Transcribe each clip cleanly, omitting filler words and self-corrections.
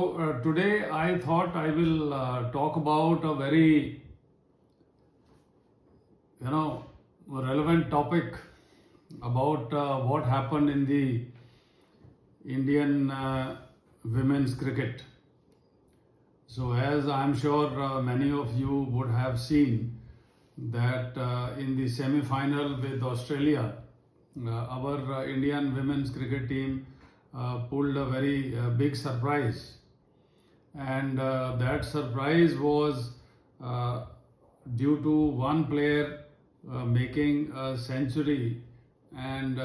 Today I thought I will talk about a very relevant topic about what happened in the Indian women's cricket. So as I'm sure many of you would have seen that in the semi-final with Australia, our Indian women's cricket team pulled a very big surprise, and that surprise was uh, due to one player making a century and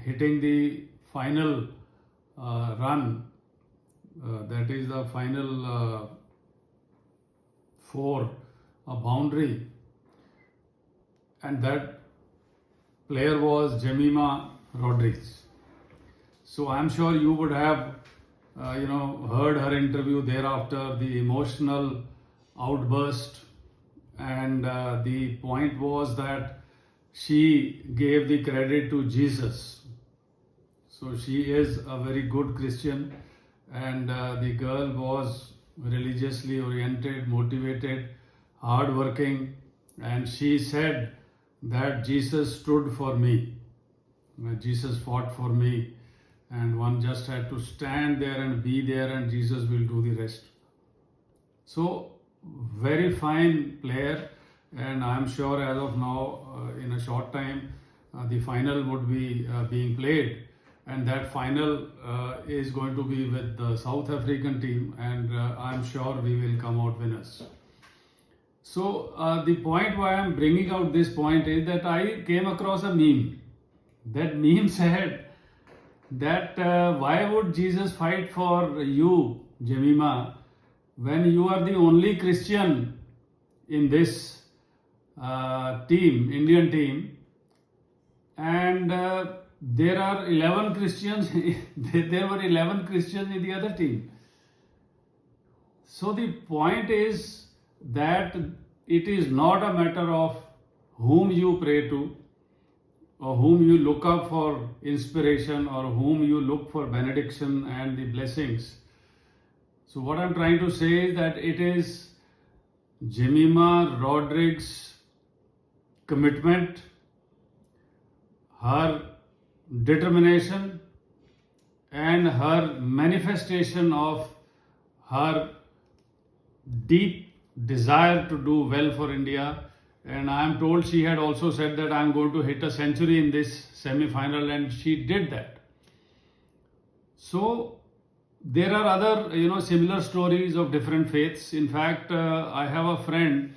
hitting the final run, that is the final four, a boundary, and that player was Jemima Rodriguez. So I'm sure you would have heard her interview thereafter, the emotional outburst, and the point was that she gave the credit to Jesus. So she is a very good Christian, and the girl was religiously oriented, motivated, hardworking, and she said that Jesus stood for me. Jesus fought for me, and one just had to stand there and be there, and Jesus will do the rest. So, very fine player, and I'm sure as of now, in a short time, the final would be being played, and that final is going to be with the South African team, and I'm sure we will come out winners. So, the point why I'm bringing out this point is that I came across a meme. That meme said that why would Jesus fight for you, Jemima, when you are the only Christian in this team, Indian team, and there are 11 Christians, there were 11 Christians in the other team. So the point is that it is not a matter of whom you pray to, or whom you look up for inspiration, or whom you look for benediction and the blessings. So what I'm trying to say is that it is Jemima Rodriguez's commitment, her determination, and her manifestation of her deep desire to do well for India. And I am told she had also said that I am going to hit a century in this semi-final, and she did that. So there are other similar stories of different faiths. In fact, I have a friend,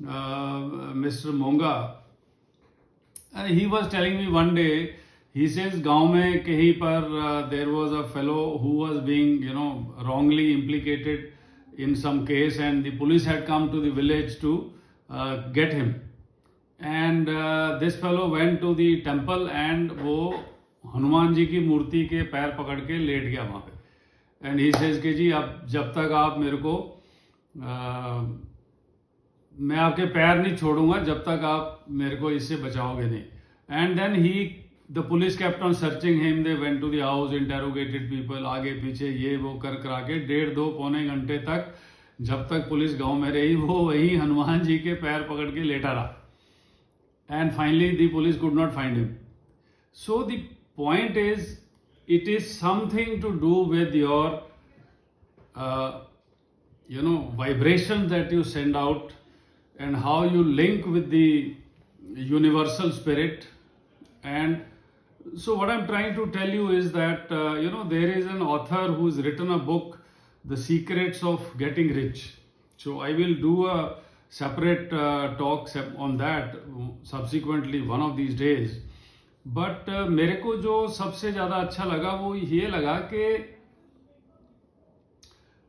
Mr. Monga. He was telling me one day, he says, गांव में कहीं पर there was a fellow who was being wrongly implicated in some case, and the police had come to the village to get him. And this fellow went to the temple, and वो हनुमान जी की मूर्ति के पैर पकड़ के late गया वहाँ पे. And he says कि जी अब जब तक आप मेरे को मैं आपके पैर नहीं छोड़ूंगा जब तक आप मेरे को इससे बचाओगे नहीं. And then the police kept on searching him. They went to the house, interrogated people, आगे पीछे ये वो कर करा के 1.5-2 घंटे तक, जब तक पुलिस गांव में रही, वो वही हनुमान जी के पैर पकड़ के लेटा रहा. And finally the police could not find him. So the point is, it is something to do with your vibration that you send out, and how you link with the universal spirit. And so what I'm trying to tell you is that there is an author who's written a book, The Secrets of Getting Rich. So I will do a separate talk on that subsequently one of these days. But मेरे को जो सबसे ज़्यादा अच्छा लगा वो ये लगा कि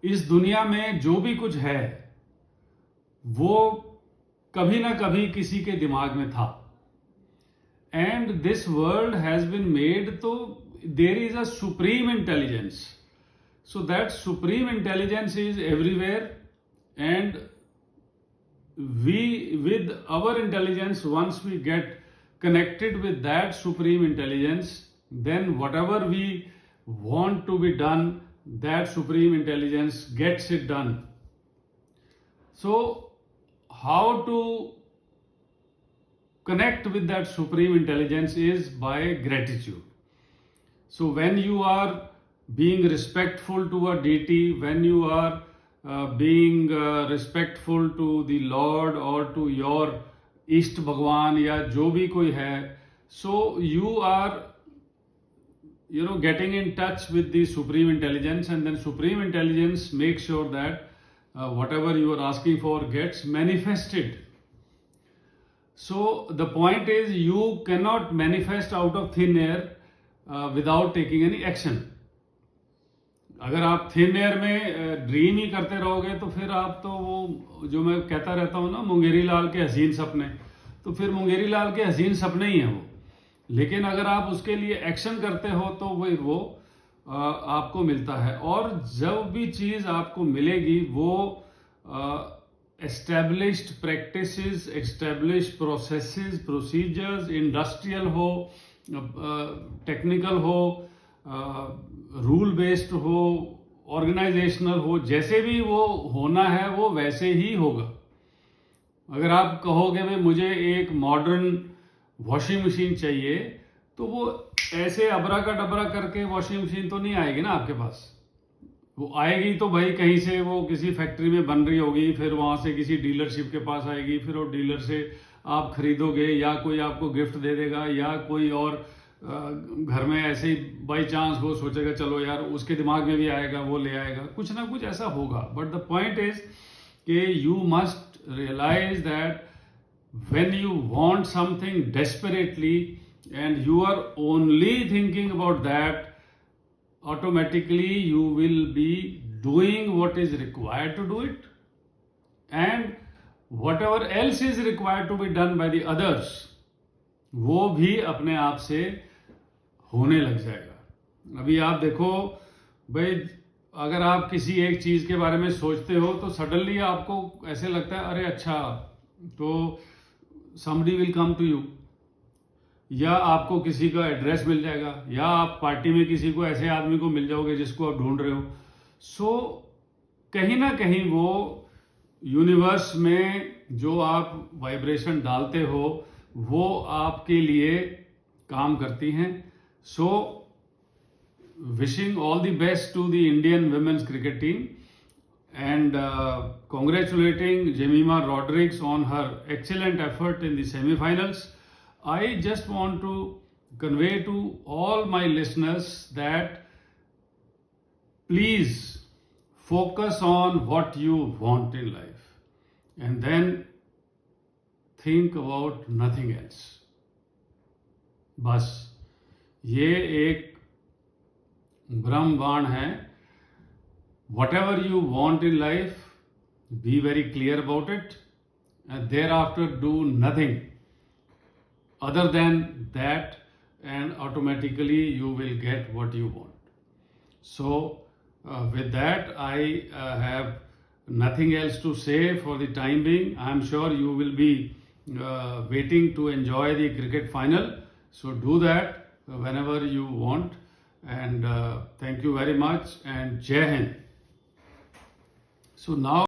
इस दुनिया में जो भी कुछ है वो कभी ना कभी किसी के दिमाग में था. And this world has been made, so there is a supreme intelligence. So that supreme intelligence is everywhere, and we, with our intelligence, once we get connected with that supreme intelligence, then whatever we want to be done, that supreme intelligence gets it done. So, how to connect with that supreme intelligence is by gratitude. So, when you are being respectful to a deity, when you are being respectful to the Lord or to your Ishta Bhagwan या जो भी कोई है, so you are getting in touch with the supreme intelligence, and then supreme intelligence makes sure that whatever you are asking for gets manifested. So the point is, you cannot manifest out of thin air without taking any action. अगर आप thin air में dream ही करते रहोगे तो फिर आप तो वो जो मैं कहता रहता हूँ ना, मुंगेरी लाल के हसीन सपने, तो फिर मुंगेरी लाल के हसीन सपने ही हैं वो. लेकिन अगर आप उसके लिए एक्शन करते हो तो वो आपको मिलता है. और जब भी चीज़ आपको मिलेगी वो established practices, established processes, procedures, industrial हो, टेक्निकल हो, रूल बेस्ड हो, ऑर्गेनाइजेशनल हो, जैसे भी वो होना है वो वैसे ही होगा. अगर आप कहोगे भाई मुझे एक मॉडर्न वॉशिंग मशीन चाहिए, तो वो ऐसे अबरा का डबरा करके वॉशिंग मशीन तो नहीं आएगी ना आपके पास. वो आएगी तो भाई कहीं से वो किसी फैक्ट्री में बन रही होगी, फिर वहाँ से किसी डीलरशिप के पास आएगी, फिर वो डीलर से आप खरीदोगे या कोई आपको गिफ्ट दे देगा, या कोई और घर में ऐसे ही बाई चांस वो सोचेगा चलो यार उसके दिमाग में भी आएगा, वो ले आएगा, कुछ ना कुछ ऐसा होगा. बट द पॉइंट इज कि you must realise that when you want something desperately and you are only thinking about that, automatically you will be doing what is required to do it, and whatever else is required to be done by the others, वो भी अपने आप से होने लग जाएगा. अभी आप देखो भाई, अगर आप किसी एक चीज़ के बारे में सोचते हो तो सडनली आपको ऐसे लगता है अरे अच्छा, तो somebody will come to you, या आपको किसी का एड्रेस मिल जाएगा, या आप पार्टी में किसी को ऐसे आदमी को मिल जाओगे जिसको आप ढूंढ रहे हो. सो कहीं ना कहीं वो यूनिवर्स में जो आप वाइब्रेशन डालते हो वो आपके लिए काम करती हैं. So wishing all the best to the Indian women's cricket team, and congratulating Jemima Rodrigues on her excellent effort in the semi-finals. I just want to convey to all my listeners that please focus on what you want in life and then think about nothing else. बस ये एक ब्रह्मबाण है. Whatever you want in life, be very clear about it, and thereafter do nothing other than that, and automatically you will get what you want. So with that, I have nothing else to say for the time being. I am sure you will be waiting to enjoy the cricket final, so do that whenever you want, and thank you very much, and Jai Hind. So now